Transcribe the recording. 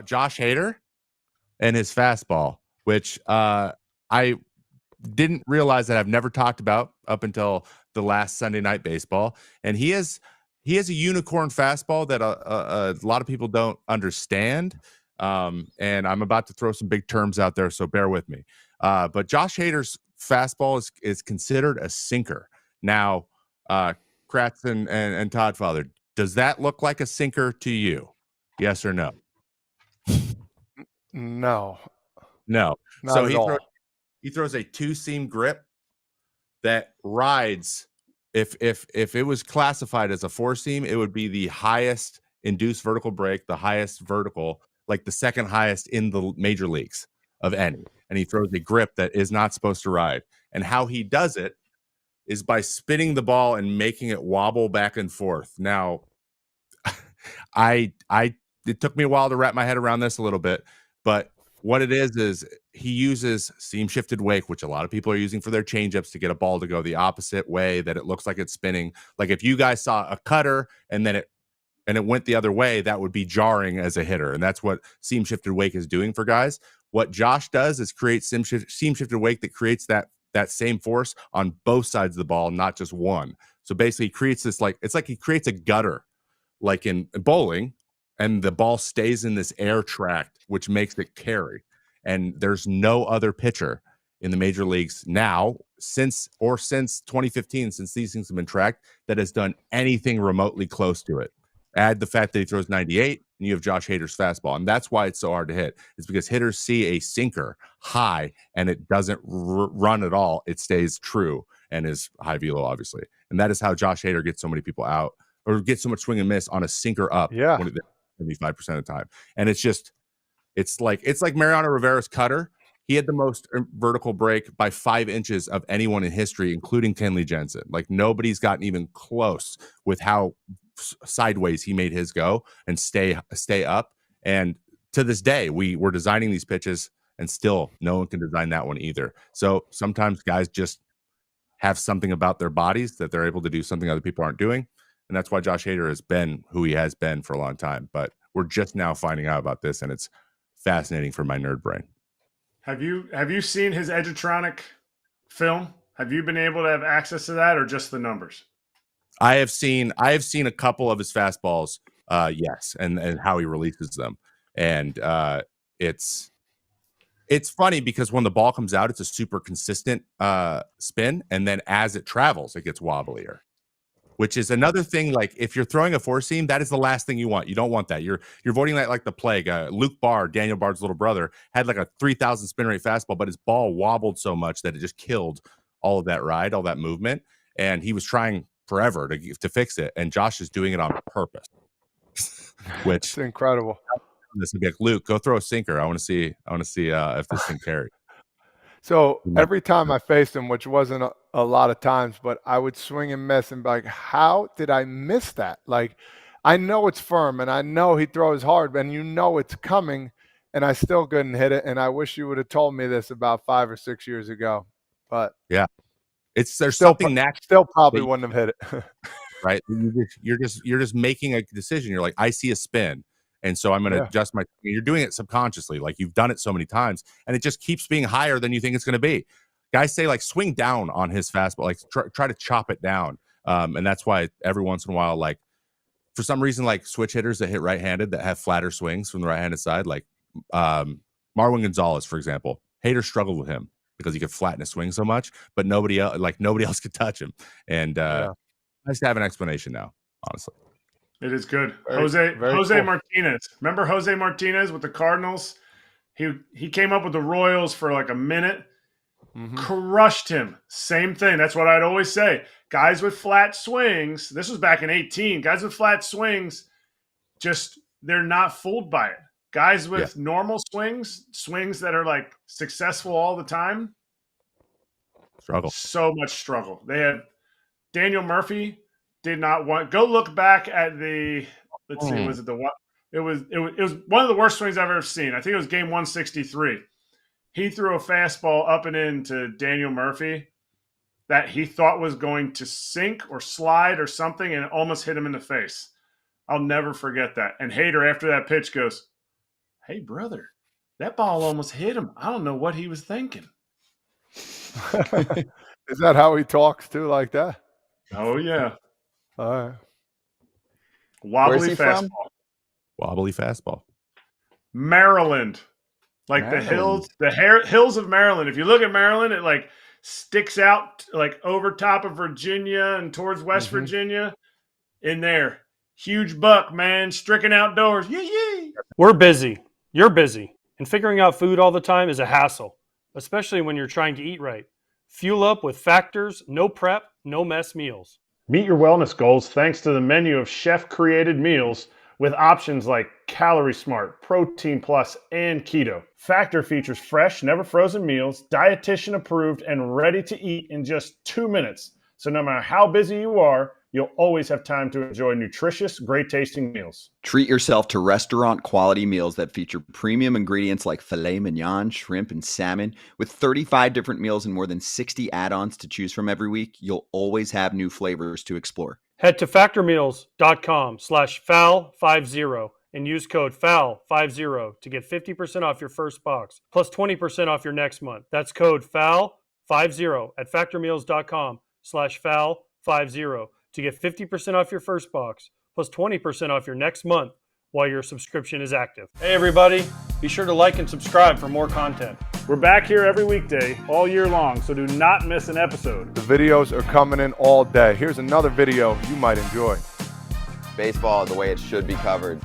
Josh Hader and his fastball, which I didn't realize that I've never talked about up until the last Sunday Night Baseball. And he has a unicorn fastball that a lot of people don't understand. And I'm about to throw some big terms out there, so bear with me. But Josh Hader's fastball is considered a sinker. Now, Kratz and Todd Father, does that look like a sinker to you? Yes or no? No. No. Not So at all. he throws a two-seam grip that rides. If it was classified as a four-seam, it would be the highest induced vertical break, the highest vertical, like the second highest in the major leagues of any. And he throws a grip that is not supposed to ride. And how he does it is by spinning the ball and making it wobble back and forth. Now, it took me a while to wrap my head around this a little bit, but what it is he uses seam shifted wake, which a lot of people are using for their changeups to get a ball to go the opposite way that it looks like it's spinning. Like if you guys saw a cutter and then it went the other way, that would be jarring as a hitter. And that's what seam shifted wake is doing for guys. What Josh does is create seam shifted wake that creates that same force on both sides of the ball, not just one. So basically he creates this, it's like he creates a gutter like in bowling, and the ball stays in this air tract, which makes it carry. And there's no other pitcher in the major leagues now since 2015, since these things have been tracked, that has done anything remotely close to it. Add the fact that he throws 98, and you have Josh Hader's fastball. And that's why it's so hard to hit. It's because hitters see a sinker high, and it doesn't run at all. It stays true and is high velo, obviously. And that is how Josh Hader gets so many people out, or get so much swing and miss on a sinker up. Yeah. 75% of the time. And it's like Mariano Rivera's cutter. He had the most vertical break by 5 inches of anyone in history, including Kenley Jensen. Like nobody's gotten even close with how sideways he made his go and stay up. And to this day, we're designing these pitches, and still no one can design that one either. So sometimes guys just have something about their bodies that they're able to do something other people aren't doing. And that's why Josh Hader has been who he has been for a long time. But we're just now finding out about this, and it's fascinating for my nerd brain. Have you seen his Edgertronic film? Have you been able to have access to that, or just the numbers? I have seen a couple of his fastballs, yes, and how he releases them. And it's funny because when the ball comes out, it's a super consistent spin, and then as it travels, it gets wobblier. Which is another thing. Like if you're throwing a four seam, that is the last thing you want. You don't want that. You're avoiding that like the plague. Luke Barr, Daniel Bard's little brother, had like a 3,000 spin rate fastball, but his ball wobbled so much that it just killed all of that ride, all that movement. And he was trying forever to fix it. And Josh is doing it on purpose. Which it's incredible. This would be like, Luke, go throw a sinker. I want to see if this can carry. So every time I faced him, which wasn't a lot of times, but I would swing and miss and be like, how did I miss that? Like, I know it's firm and I know he throws hard and you know it's coming, and I still couldn't hit it. And I wish you would have told me this about 5 or 6 years ago. But yeah, there's something natural. Still probably wouldn't have hit it. Right? You're just making a decision. You're like, I see a spin. And so I'm going to adjust you're doing it subconsciously. Like you've done it so many times, and it just keeps being higher than you think it's going to be. Guys say like swing down on his fastball, like try to chop it down. And that's why every once in a while, like for some reason, like switch hitters that hit right-handed that have flatter swings from the right-handed side, like Marwin Gonzalez, for example, Hader struggled with him because he could flatten his swing so much, but nobody else could touch him. And I just have an explanation now, honestly. It is good. Jose cool. Martinez. Remember Jose Martinez with the Cardinals? He came up with the Royals for like a minute, crushed him. Same thing. That's what I'd always say. Guys with flat swings, this was back in 2018, guys with flat swings, just they're not fooled by it. Guys with normal swings that are like successful all the time, struggle. So much struggle. They had Daniel Murphy. Did not want go look back at the was it the one? It was one of the worst swings I've ever seen. I think it was game 163. He threw a fastball up and in to Daniel Murphy that he thought was going to sink or slide or something, and it almost hit him in the face. I'll never forget that. And Hader, after that pitch, goes, hey, brother, that ball almost hit him. I don't know what he was thinking. Is that how he talks too, like that? Oh, yeah. All right. Wobbly fastball. From? Wobbly fastball. Maryland. Like Maryland. the hills of Maryland. If you look at Maryland, it like sticks out like over top of Virginia and towards West Virginia. In there. Huge buck, man. Stricken outdoors. Yee. We're busy. You're busy. And figuring out food all the time is a hassle, especially when you're trying to eat right. Fuel up with Factor's no prep, no mess meals. Meet your wellness goals thanks to the menu of chef-created meals with options like Calorie Smart, Protein Plus, and Keto. Factor features fresh, never frozen meals, dietitian approved, and ready to eat in just 2 minutes. So no matter how busy you are, you'll always have time to enjoy nutritious, great-tasting meals. Treat yourself to restaurant-quality meals that feature premium ingredients like filet mignon, shrimp, and salmon. With 35 different meals and more than 60 add-ons to choose from every week, you'll always have new flavors to explore. Head to factormeals.com/FOUL50 and use code FOUL50 to get 50% off your first box, plus 20% off your next month. That's code FOUL50 at factormeals.com/FOUL50 to get 50% off your first box, plus 20% off your next month while your subscription is active. Hey everybody, be sure to like and subscribe for more content. We're back here every weekday, all year long, so do not miss an episode. The videos are coming in all day. Here's another video you might enjoy. Baseball the way it should be covered.